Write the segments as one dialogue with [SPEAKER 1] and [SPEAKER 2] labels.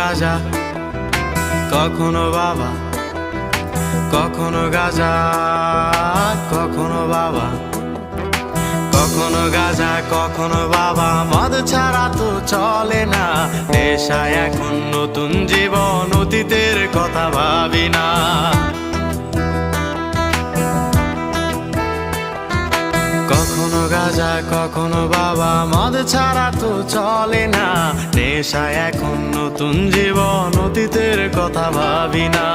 [SPEAKER 1] গাঁজা কখনো বাবা, কখনো গাঁজা কখনো বাবা, কখনো গাঁজা কখনো বাবা। মদ ছাড়া তো চলে না, নেশায় এখন নতুন জীবন, অতীতের কথা ভাবি না। কখনো গাঁজা কখনো বাবা, মদ ছাড়া তো চলে না, নেশায় এখন নতুন জীবন, অতীতের কথা ভাবি না।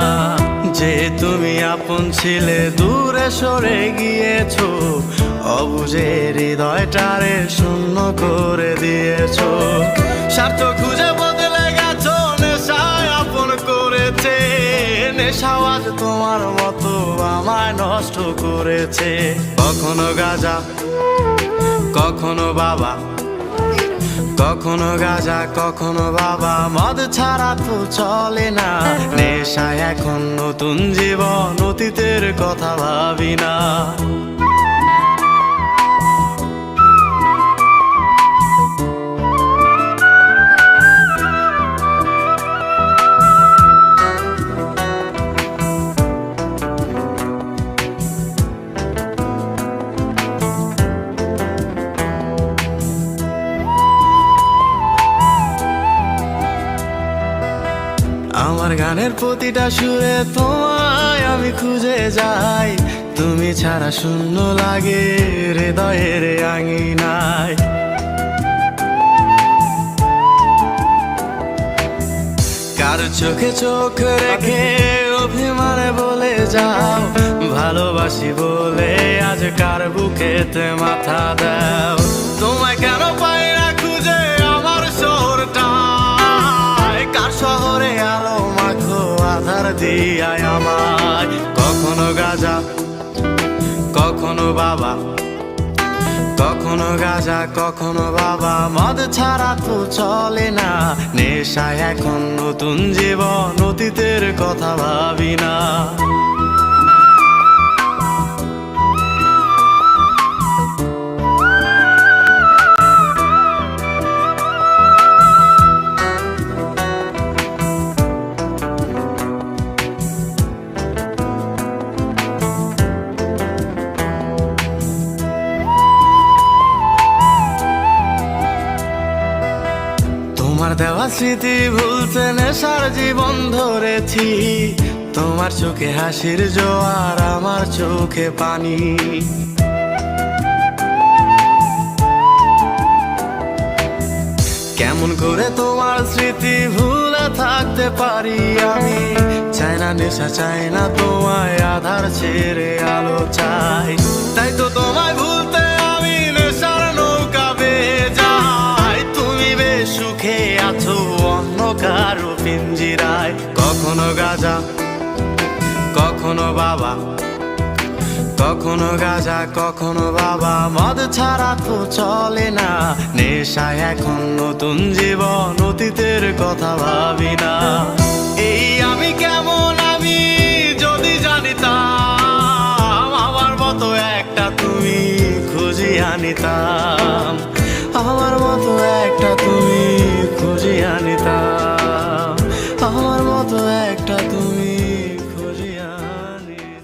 [SPEAKER 1] যে তুমি আপন ছিলে দূরে সরে গিয়েছো, অবুঝে হৃদয়টারে শূন্য করে দিয়েছো। স্বার্থ খুঁজে বদলে গেছো, নেশায় আপন করেছে, নেশাও আজ তোমার মতো আমায় নষ্ট করেছে। কখনো গাঁজা কখনো বাবা, কখনো গাঁজা কখনো বাবা, মদ ছাড়া তো চলে না, নেশায় এখন নতুন জীবন, অতীতের কথা ভাবি না। আমার গানের প্রতিটা সুরে তোমায় আমি খুঁজে যাই, তুমি ছাড়া শূন্য লাগে হৃদয়ের আঙিনায়। কার চোখে চোখ রেখে অভিমানে বলে যাও, ভালোবাসি বলে আজ কার বুকেতে মাথা দাও। তোমায় কেন পাই না খুঁজে আমার শহরটা, কার শহরে আলো মাখো আধার দিয়ায় আমায়। কখনো গাঁজা কখনো বাবা, কখনো গাঁজা কখনো বাবা, মদ ছাড়া তো চলে না, নেশায় এখন নতুন জীবন, অতীতের কথা ভাবি না। তোমার দেওয়া স্মৃতি ভুলতে নেশার জীবন ধরেছি, তোমার চোখে হাসির জোয়ার আমার চোখে পানি। কেমন করে তোমার স্মৃতি ভুলে থাকতে পারি আমি, চাই না নেশা চাই না তোমায়, আধার ছেড়ে আলো চাই। তাই তো তোমায় ভুলতে আমি নেশার নৌকা বেয়ে যাই, তুমি বেশ সুখে আছো অন্য কারো পিঞ্জিরায়। কখনো গাঁজা কখনো বাবা, কখনো গাঁজা কখনো বাবা, মদ ছাড়া তো চলে না, নেশায় এখন নতুন জীবন, অতীতের কথা ভাবি না। এই আমি কেমন আমি যদি জানিতাম, আমার মতো একটা তুমি খুঁজিয়ে আনিতাম, আমার মতো একটা তুমি খুঁজিয়ে আনিতাম, আমার মতো একটা তুমি